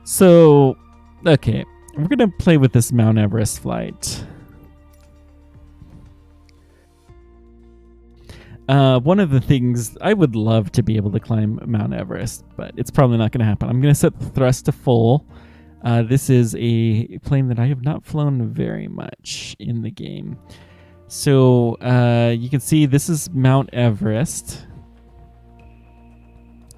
So, okay, we're going to play with this Mount Everest flight. One of the things, I would love to be able to climb Mount Everest, but it's probably not going to happen. I'm going to set the thrust to full. This is a plane that I have not flown very much in the game. So you can see this is Mount Everest.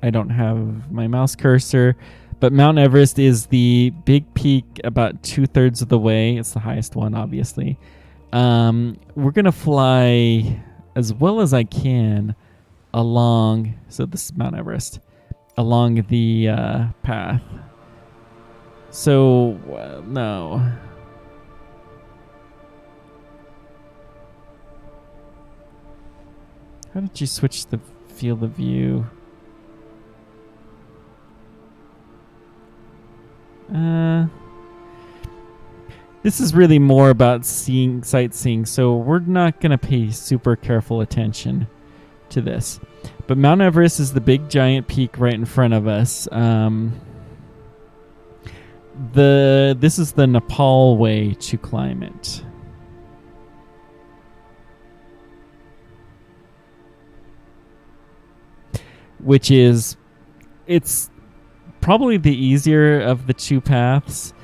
I don't have my mouse cursor, but Mount Everest is the big peak about 2/3 of the way. It's the highest one, obviously. We're going to fly as well as I can along, so this is Mount Everest, along the path. So, no. How did you switch the field of view? This is really more about sightseeing, so we're not going to pay super careful attention to this. But Mount Everest is the big giant peak right in front of us. This is the Nepal way to climb it. Which is, it's probably the easier of the two paths,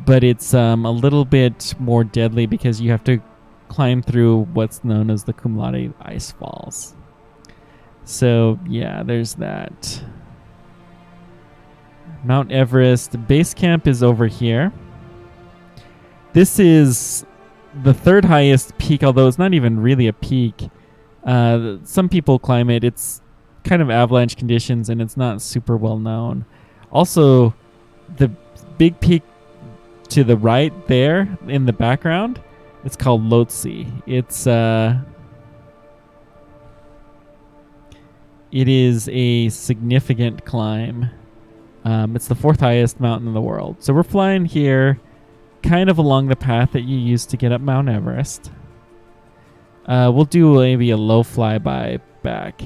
but it's a little bit more deadly because you have to climb through what's known as the Kumlati ice falls. So yeah, there's that. Mount Everest base camp is over here. This is the third highest peak, although it's not even really a peak. Some people climb it. It's kind of avalanche conditions and it's not super well known. Also, the big peak to the right there in the background, it's called Lhotse. It is a significant climb. It's the fourth highest mountain in the world. So we're flying here kind of along the path that you used to get up Mount Everest. We'll do maybe a low flyby back.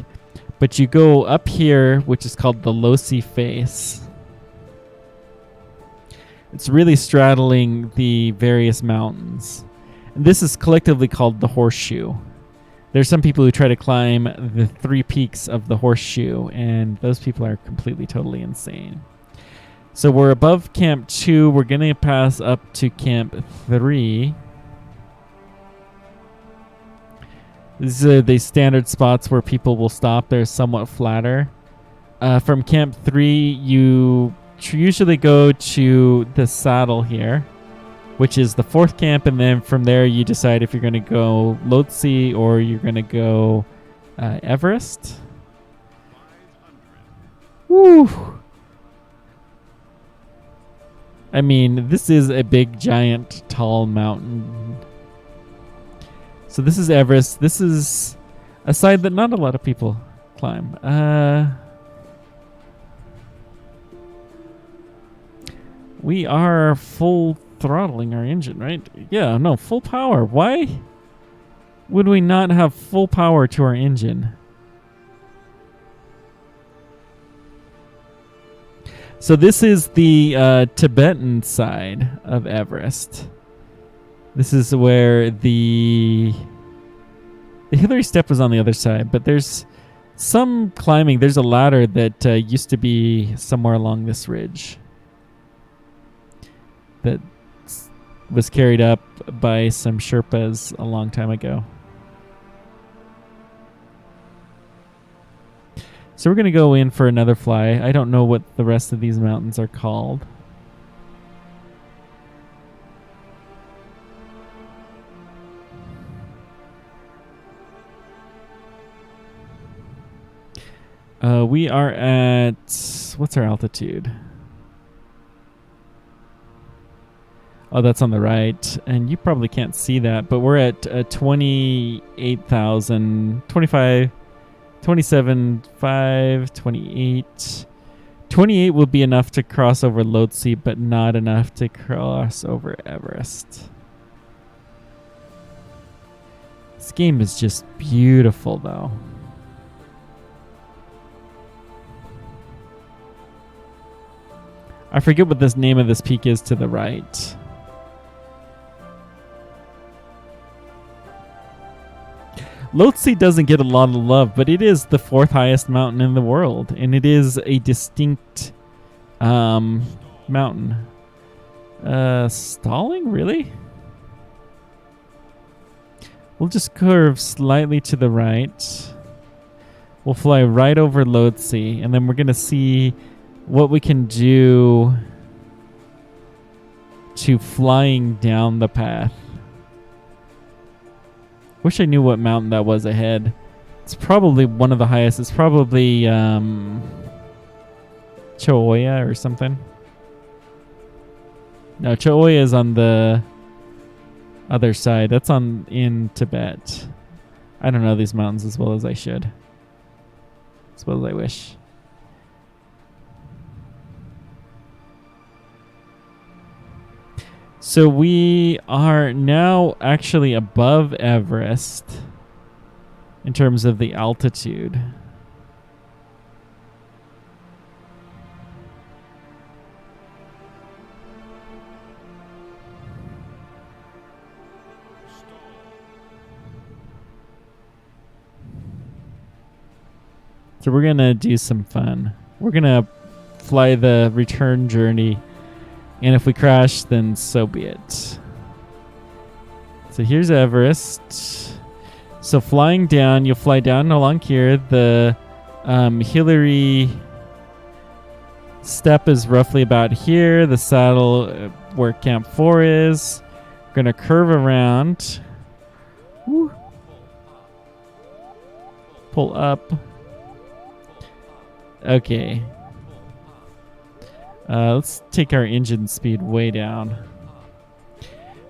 But you go up here, which is called the Lhotse face. It's really straddling the various mountains. And this is collectively called the Horseshoe. There's some people who try to climb the 3 peaks of the Horseshoe, and those people are completely, totally insane. So we're above Camp 2. We're going to pass up to Camp 3. These are the standard spots where people will stop. They're somewhat flatter. From Camp 3, you usually go to the saddle here, which is the 4th camp, and then from there you decide if you're going to go Lhotse or you're going to go Everest. Woo! I mean, this is a big, giant, tall mountain. So this is Everest. This is a side that not a lot of people climb. We are full throttling our engine, right? Yeah, no, full power. Why would we not have full power to our engine? So this is the Tibetan side of Everest. This is where the Hillary Step was on the other side, but there's some climbing. There's a ladder that used to be somewhere along this ridge that was carried up by some Sherpas a long time ago. So we're going to go in for another fly. I don't know what the rest of these mountains are called. We are at, what's our altitude? Oh, that's on the right, and you probably can't see that, but we're at 28,000, 25, 27,500, 28. 28 will be enough to cross over Lhotse, but not enough to cross over Everest. This game is just beautiful, though. I forget what this name of this peak is to the right. Lhotse doesn't get a lot of love, but it is the 4th highest mountain in the world, and it is a distinct mountain. Stalling? Really? We'll just curve slightly to the right. We'll fly right over Lhotse, and then we're going to see what we can do to flying down the path. Wish I knew what mountain that was ahead. It's probably one of the highest. It's probably Choya or something. No, Choya is on the other side. That's in Tibet. I don't know these mountains as well as I should. As well as I wish. So we are now actually above Everest in terms of the altitude. So we're going to do some fun. We're going to fly the return journey. And if we crash, then so be it. So here's Everest. So flying down, you'll fly down along here. The Hillary step is roughly about here. The saddle where Camp 4 is. We're going to curve around. Woo. Pull up. Okay. Let's take our engine speed way down.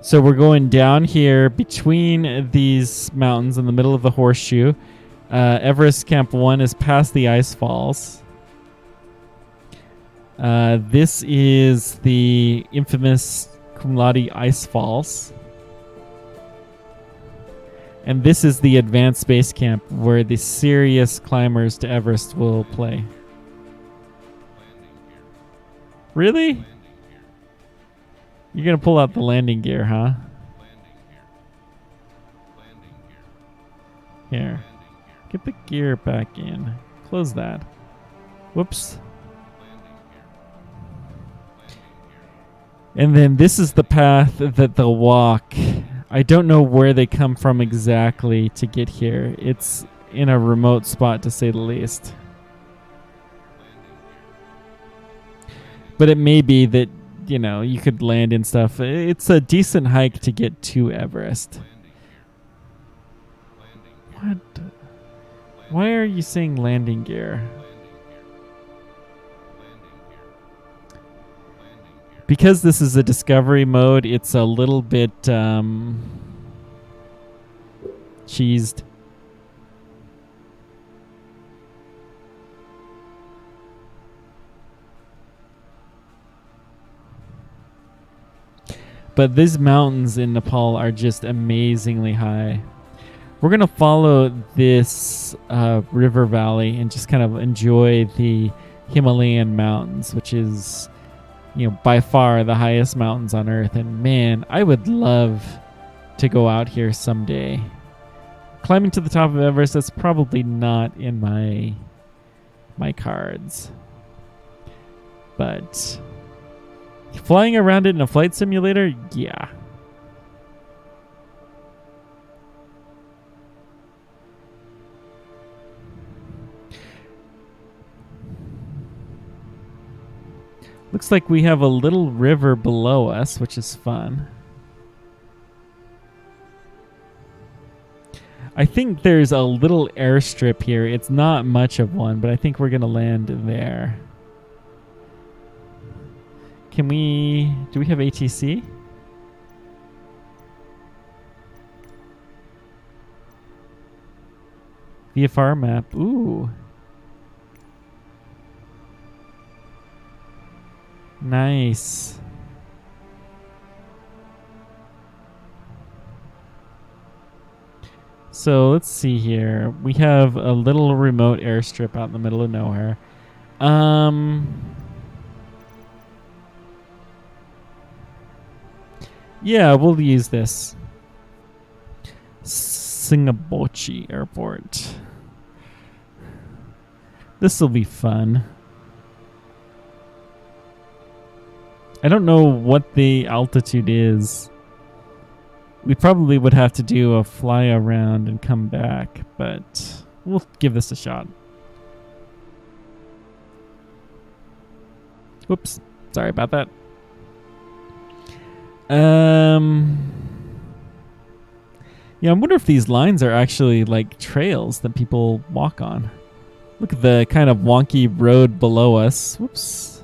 So we're going down here between these mountains in the middle of the horseshoe. Everest Camp 1 is past the ice falls. This is the infamous Kumlati Ice Falls. And this is the advanced base camp where the serious climbers to Everest will play. Really? You're going to pull out the landing gear, huh? Here. Get the gear back in. Close that. Whoops. And then this is the path that they'll walk. I don't know where they come from exactly to get here. It's in a remote spot, to say the least. But it may be that, you know, you could land and stuff. It's a decent hike to get to Everest. What? Why are you saying landing gear? Because this is a discovery mode, it's a little bit cheesed. But these mountains in Nepal are just amazingly high. We're going to follow this river valley and just kind of enjoy the Himalayan mountains, which is, you know, by far the highest mountains on Earth. And man, I would love to go out here someday. Climbing to the top of Everest, that's probably not in my cards. But flying around it in a flight simulator, yeah. Looks like we have a little river below us, which is fun. I think there's a little airstrip here. It's not much of one, but I think we're going to land there. Can we... Do we have ATC? VFR map. Ooh. Nice. So let's see here. We have a little remote airstrip out in the middle of nowhere. Yeah, we'll use this. Singabochi Airport. This will be fun. I don't know what the altitude is. We probably would have to do a fly around and come back, but we'll give this a shot. Whoops. Sorry about that. Yeah, I wonder if these lines are actually like trails that people walk on. Look at the kind of wonky road below us. Whoops.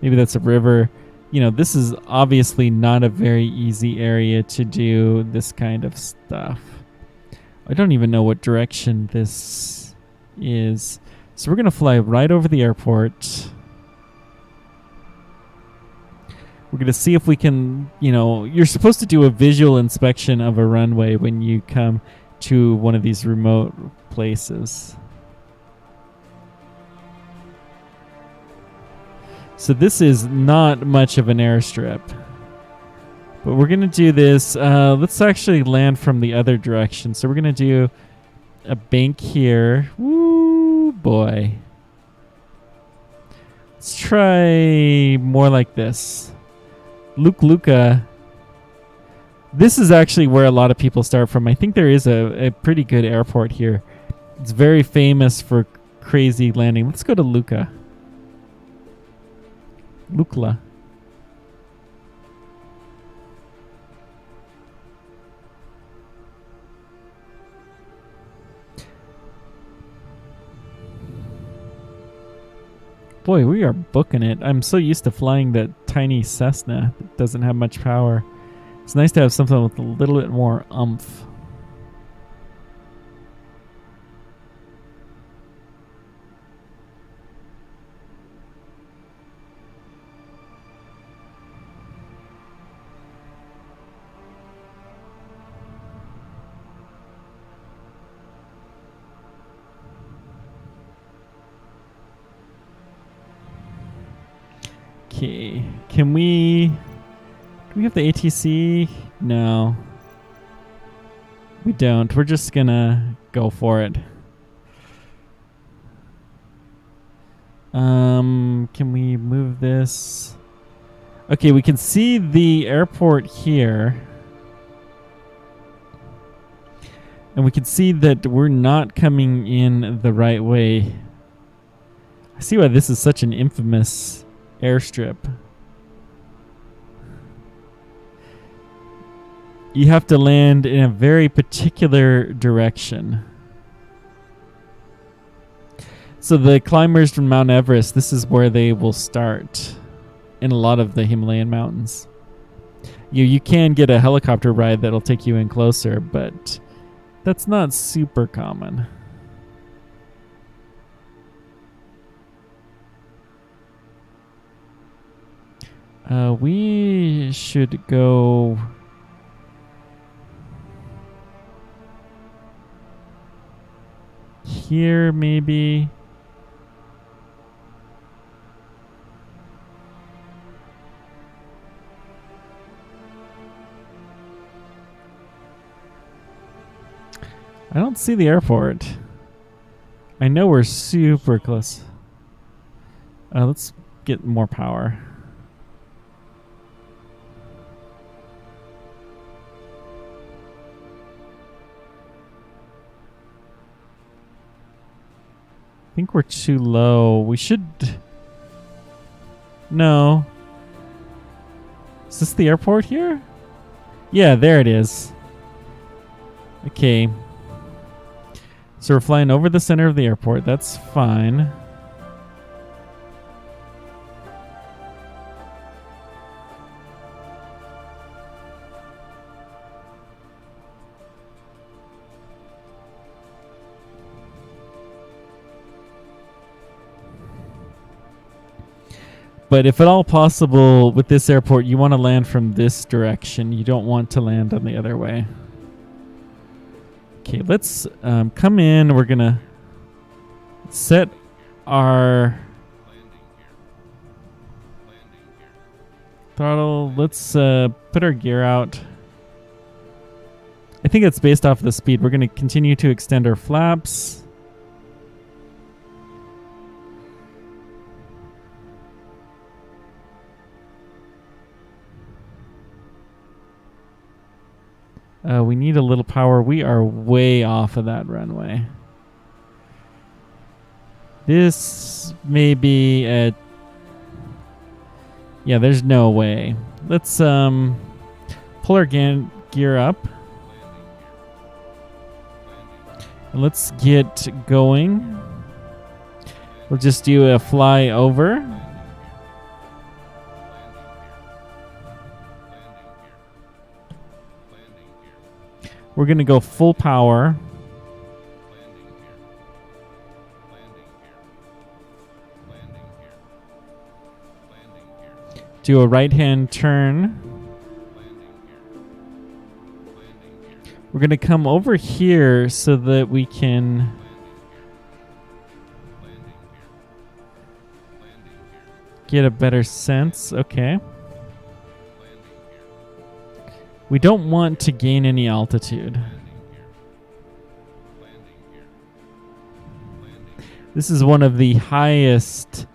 Maybe that's a river. You know, this is obviously not a very easy area to do this kind of stuff. I don't even know what direction this is. So we're going to fly right over the airport. We're going to see if we can, you know, you're supposed to do a visual inspection of a runway when you come to one of these remote places. So this is not much of an airstrip. But we're going to do this. Let's actually land from the other direction. So we're going to do a bank here. Woo, boy. Let's try more like this. Lukla. This is actually where a lot of people start from. I think there is a pretty good airport here. It's very famous for crazy landing. Let's go to Lukla. Boy, we are booking it. I'm so used to flying that tiny Cessna that doesn't have much power. It's nice to have something with a little bit more oomph. Okay, can we have the ATC? No. We don't. We're just gonna go for it. Can we move this? Okay, we can see the airport here. And we can see that we're not coming in the right way. I see why this is such an infamous airstrip. You have to land in a very particular direction. So the climbers from Mount Everest, this is where they will start in a lot of the Himalayan mountains. You can get a helicopter ride that'll take you in closer, but that's not super common. We should go here, maybe. I don't see the airport. I know we're super close. Let's get more power. I think we're too low. We should... No. Is this the airport here? Yeah, there it is. Okay. So we're flying over the center of the airport. That's fine. But if at all possible with this airport, you want to land from this direction. You don't want to land on the other way. Okay, let's come in. We're going to set our throttle let's put our gear out. I think it's based off the speed. We're going to continue to extend our flaps. We need a little power. We are way off of that runway. This may be a... Yeah, there's no way. Let's pull our gear up. And let's get going. We'll just do a fly over. We're going to go full power. Do a right-hand turn. We're going to come over here so that we can get a better sense. Okay. We don't want to gain any altitude. This is one of the highest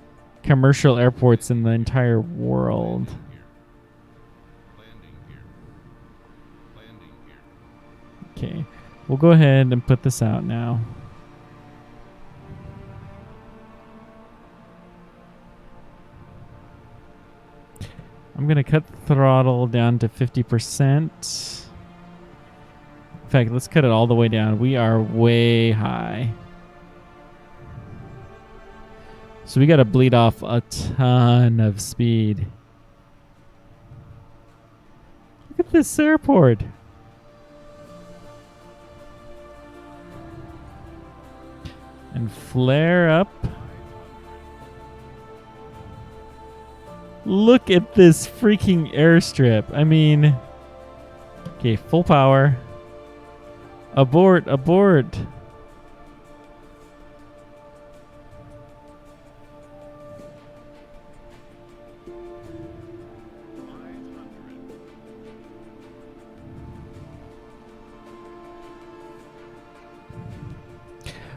commercial airports in the entire world. Okay, we'll go ahead and put this out now. I'm going to cut the throttle down to 50%. In fact, let's cut it all the way down. We are way high. So we got to bleed off a ton of speed. Look at this airport. And flare up. Look at this freaking airstrip. I mean, okay, full power. Abort, abort.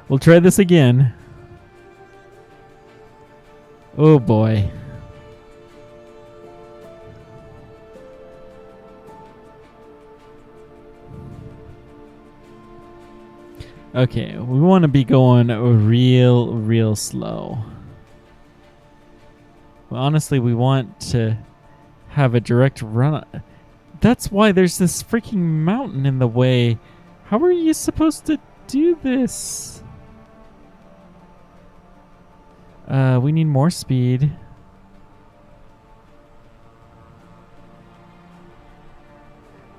We'll try this again. Oh boy. Okay, we want to be going real slow. Well, honestly, we want to have a direct run. That's why there's this freaking mountain in the way. How are you supposed to do this? We need more speed.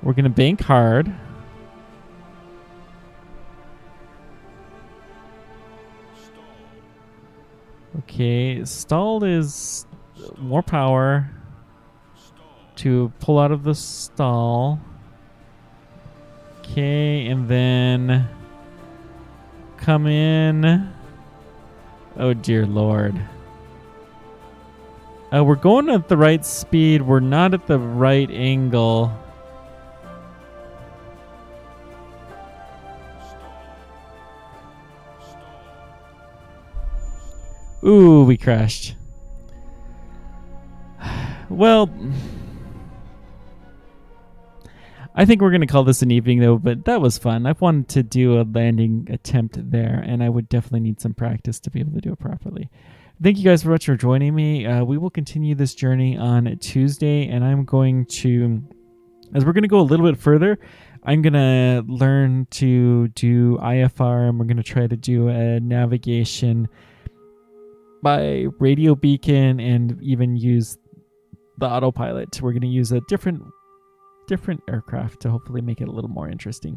We're going to bank hard. Okay, stalled is more power to pull out of the stall. Okay, and then come in. Oh dear Lord. We're going at the right speed. We're not at the right angle. Ooh, we crashed. Well, I think we're going to call this an evening, though, but that was fun. I've wanted to do a landing attempt there, and I would definitely need some practice to be able to do it properly. Thank you guys very much for joining me. We will continue this journey on Tuesday, and I'm going to, as we're going to go a little bit further, I'm going to learn to do IFR, and we're going to try to do a navigation by radio beacon and even use the autopilot. We're going to use a different aircraft to hopefully make it a little more interesting.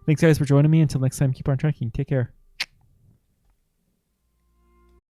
Thanks guys for joining me. Until next time, keep on tracking. Take care.